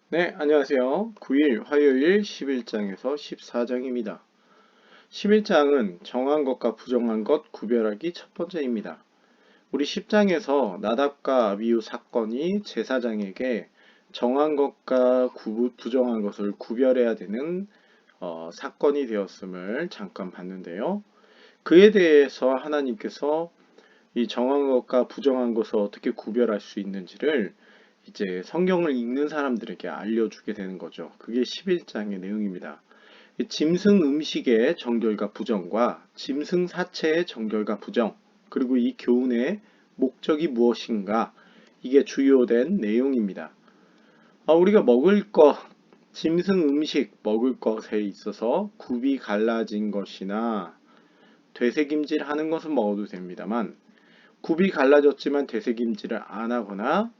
네, 안녕하세요. 9일 화요일 11장에서 14장입니다. 11장은 정한 것과 부정한 것 구별하기 첫 번째입니다. 우리 10장에서 나답과 아비후 사건이 제사장에게 정한 것과 부정한 것을 구별해야 되는 사건이 되었음을 잠깐 봤는데요. 그에 대해서 하나님께서 이 정한 것과 부정한 것을 어떻게 구별할 수 있는지를 이제 성경을 읽는 사람들에게 알려주게 되는 거죠. 그게 11장의 내용입니다. 짐승 음식의 정결과 부정과 짐승 사체의 정결과 부정, 그리고 이 교훈의 목적이 무엇인가, 이게 주요된 내용입니다. 우리가 먹을 것, 짐승 음식 먹을 것에 있어서 굽이 갈라진 것이나 되새김질 하는 것은 먹어도 됩니다만, 굽이 갈라졌지만 되새김질을 안 하거나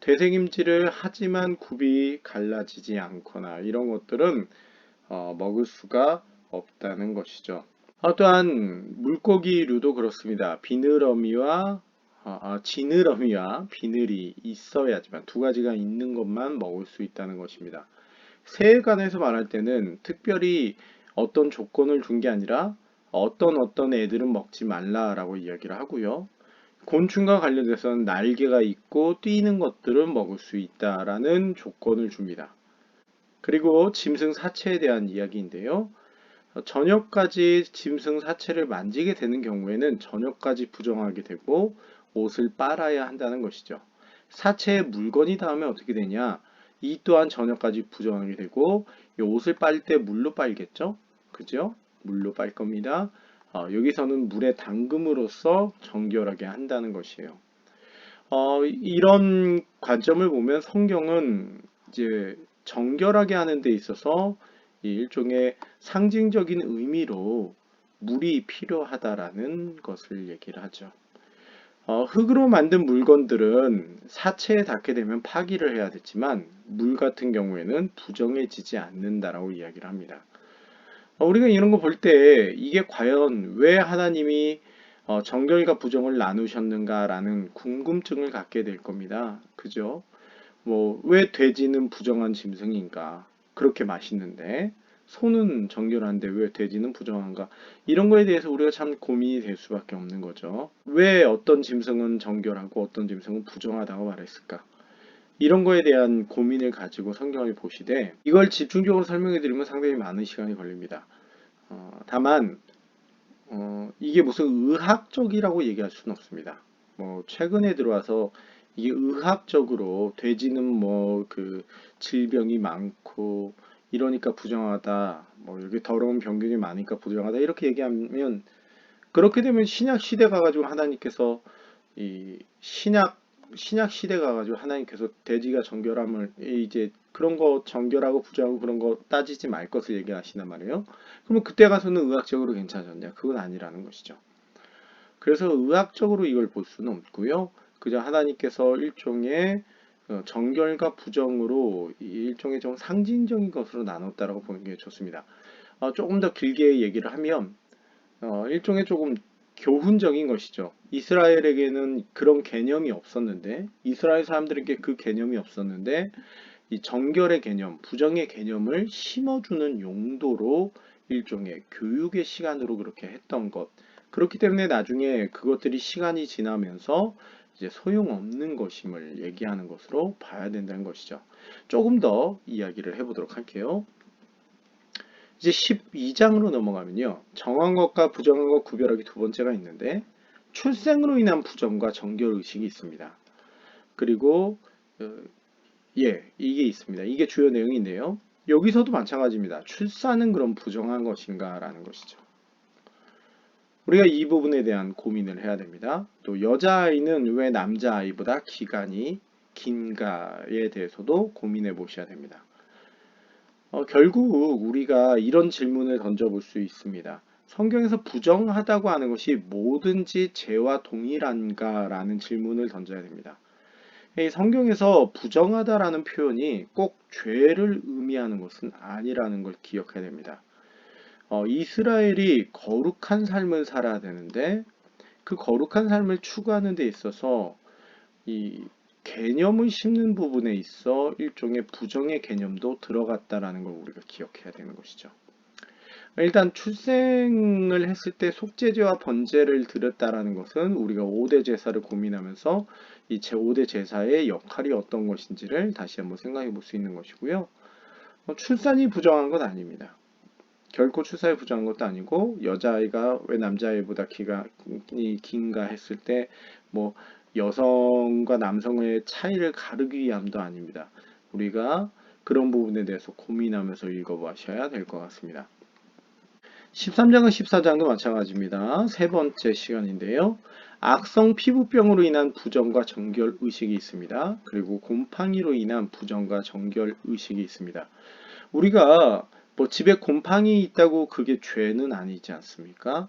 되새김질을 하지만 굽이 갈라지지 않거나 이런 것들은 먹을 수가 없다는 것이죠. 또한 물고기류도 그렇습니다. 지느러미와 비늘이 있어야지만 두 가지가 있는 것만 먹을 수 있다는 것입니다. 새에 관해서 말할 때는 특별히 어떤 조건을 둔 게 아니라 어떤 애들은 먹지 말라라고 이야기를 하고요. 곤충과 관련돼서는 날개가 있고 뛰는 것들은 먹을 수 있다라는 조건을 줍니다. 그리고 짐승 사체에 대한 이야기인데요. 저녁까지 짐승 사체를 만지게 되는 경우에는 저녁까지 부정하게 되고 옷을 빨아야 한다는 것이죠. 사체에 물건이 닿으면 어떻게 되냐? 이 또한 저녁까지 부정하게 되고 이 옷을 빨 때 물로 빨겠죠? 그죠? 물로 빨 겁니다. 여기서는 물에 담금으로써 정결하게 한다는 것이에요. 이런 관점을 보면 성경은 이제 정결하게 하는 데 있어서 이 일종의 상징적인 의미로 물이 필요하다라는 것을 얘기를 하죠. 흙으로 만든 물건들은 사체에 닿게 되면 파기를 해야 되지만 물 같은 경우에는 부정해지지 않는다라고 이야기를 합니다. 우리가 이런 거 볼 때 이게 과연 왜 하나님이 정결과 부정을 나누셨는가라는 궁금증을 갖게 될 겁니다. 그죠? 왜 돼지는 부정한 짐승인가? 그렇게 맛있는데 소는 정결한데 왜 돼지는 부정한가? 이런 거에 대해서 우리가 참 고민이 될 수밖에 없는 거죠. 왜 어떤 짐승은 정결하고 어떤 짐승은 부정하다고 말했을까? 이런 거에 대한 고민을 가지고 성경을 보시되 이걸 집중적으로 설명해 드리면 상당히 많은 시간이 걸립니다. 다만 이게 무슨 의학적이라고 얘기할 수는 없습니다. 최근에 들어와서 이게 의학적으로 돼지는 그 질병이 많고 이러니까 부정하다, 여기 더러운 병균이 많으니까 부정하다 이렇게 얘기하면 그렇게 되면 신약 시대 가가지고 하나님께서 이 신약 시대 가가지고 하나님께서 돼지가 정결함을 이제 그런 거 정결하고 부정하고 그런 거 따지지 말 것을 얘기하시단 말이에요. 그러면 그때 가서는 의학적으로 괜찮았냐? 그건 아니라는 것이죠. 그래서 의학적으로 이걸 볼 수는 없고요. 그저 하나님께서 일종의 정결과 부정으로 일종의 좀 상징적인 것으로 나눴다라고 보는 게 좋습니다. 조금 더 길게 얘기를 하면 일종의 조금 교훈적인 것이죠. 이스라엘에게는 그런 개념이 없었는데, 이스라엘 사람들에게 그 개념이 없었는데, 이 정결의 개념, 부정의 개념을 심어주는 용도로 일종의 교육의 시간으로 그렇게 했던 것. 그렇기 때문에 나중에 그것들이 시간이 지나면서 이제 소용없는 것임을 얘기하는 것으로 봐야 된다는 것이죠. 조금 더 이야기를 해보도록 할게요. 이제 12장으로 넘어가면요. 정한 것과 부정한 것 구별하기 두 번째가 있는데 출생으로 인한 부정과 정결 의식이 있습니다. 그리고 어, 이게 있습니다. 이게 주요 내용인데요. 여기서도 마찬가지입니다. 출산은 그럼 부정한 것인가라는 것이죠. 우리가 이 부분에 대한 고민을 해야 됩니다. 또 여자아이는 왜 남자아이보다 기간이 긴가에 대해서도 고민해 보셔야 됩니다. 결국 우리가 이런 질문을 던져볼 수 있습니다. 성경에서 부정하다고 하는 것이 뭐든지 죄와 동일한가라는 질문을 던져야 됩니다. 이 성경에서 부정하다라는 표현이 꼭 죄를 의미하는 것은 아니라는 걸 기억해야 됩니다. 이스라엘이 거룩한 삶을 살아야 되는데 그 거룩한 삶을 추구하는 데 있어서 이 개념을 심는 부분에 있어 일종의 부정의 개념도 들어갔다라는 걸 우리가 기억해야 되는 것이죠. 일단 출생을 했을 때 속죄제와 번제를 드렸다라는 것은 우리가 5대 제사를 고민하면서 이 제5대 제사의 역할이 어떤 것인지를 다시 한번 생각해 볼 수 있는 것이고요. 출산이 부정한 건 아닙니다. 결코 출산이 부정한 것도 아니고 여자아이가 왜 남자아이보다 키가 긴가 했을 때 뭐 여성과 남성의 차이를 가르기 위함도 아닙니다. 우리가 그런 부분에 대해서 고민하면서 읽어보셔야 될 것 같습니다. 13장과 14장도 마찬가지입니다. 세 번째 시간인데요. 악성 피부병으로 인한 부정과 정결 의식이 있습니다. 그리고 곰팡이로 인한 부정과 정결 의식이 있습니다. 우리가 뭐 집에 곰팡이 있다고 그게 죄는 아니지 않습니까?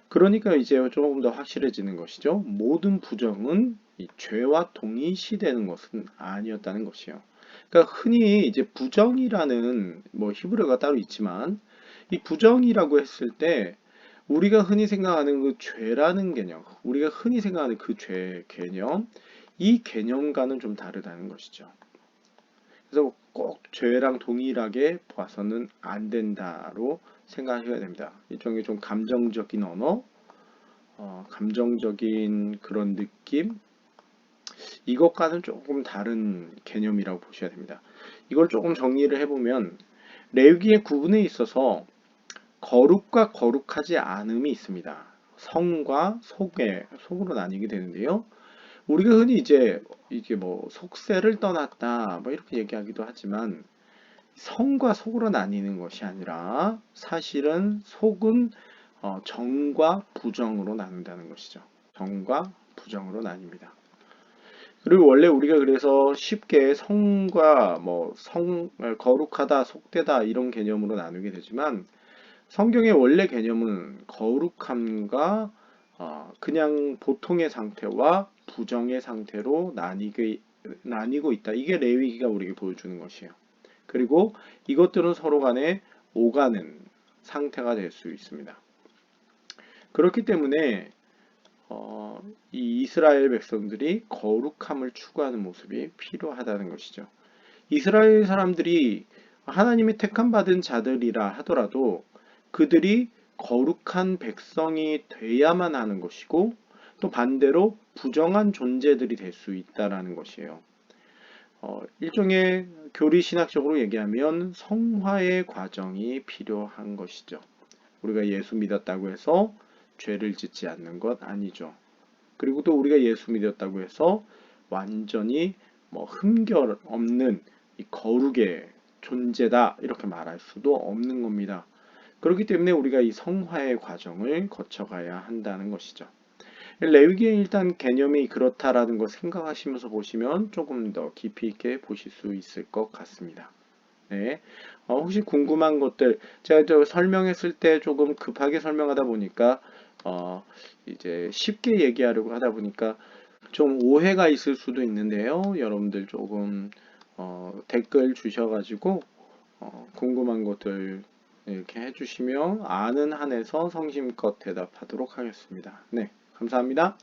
그러니까 이제 조금 더 확실해지는 것이죠. 모든 부정은 이 죄와 동일시되는 것은 아니었다는 것이요. 그러니까 흔히 이제 부정이라는 뭐 히브리어가 따로 있지만 이 부정이라고 했을 때 우리가 흔히 생각하는 그 죄라는 개념, 우리가 흔히 생각하는 그 죄 개념, 이 개념과는 좀 다르다는 것이죠. 그래서 꼭 죄랑 동일하게 봐서는 안 된다로 생각하셔야 됩니다. 일종의 좀 감정적인 언어, 감정적인 그런 느낌, 이것과는 조금 다른 개념이라고 보셔야 됩니다. 이걸 조금 정리를 해보면 레위기의 구분에 있어서 거룩과 거룩하지 않음이 있습니다. 성과 속으로 나뉘게 되는데요. 우리가 흔히 이게 뭐 속세를 떠났다 뭐 이렇게 얘기하기도 하지만 성과 속으로 나뉘는 것이 아니라 사실은 속은 정과 부정으로 나눈다는 것이죠. 정과 부정으로 나뉩니다. 그리고 원래 우리가 그래서 쉽게 성과 거룩하다, 속되다 이런 개념으로 나누게 되지만 성경의 원래 개념은 거룩함과 그냥 보통의 상태와 부정의 상태로 나뉘고 있다. 이게 레위기가 우리에게 보여주는 것이에요. 그리고 이것들은 서로 간에 오가는 상태가 될 수 있습니다. 그렇기 때문에 이 이스라엘 백성들이 거룩함을 추구하는 모습이 필요하다는 것이죠. 이스라엘 사람들이 하나님이 택함 받은 자들이라 하더라도 그들이 거룩한 백성이 돼야만 하는 것이고 또 반대로 부정한 존재들이 될 수 있다라는 것이에요. 일종의 교리 신학적으로 얘기하면 성화의 과정이 필요한 것이죠. 우리가 예수 믿었다고 해서 죄를 짓지 않는 것 아니죠. 그리고 또 우리가 예수 믿었다고 해서 완전히 뭐 흠결 없는 이 거룩의 존재다 이렇게 말할 수도 없는 겁니다. 그렇기 때문에 우리가 이 성화의 과정을 거쳐가야 한다는 것이죠. 레위기의 일단 개념이 그렇다라는 걸 생각하시면서 보시면 조금 더 깊이 있게 보실 수 있을 것 같습니다. 네. 혹시 궁금한 것들 제가 설명했을 때 조금 급하게 설명하다 보니까 이제 쉽게 얘기하려고 하다 보니까 좀 오해가 있을 수도 있는데요. 여러분들 조금 댓글 주셔가지고 궁금한 것들 이렇게 해주시면 아는 한에서 성심껏 대답하도록 하겠습니다. 네, 감사합니다.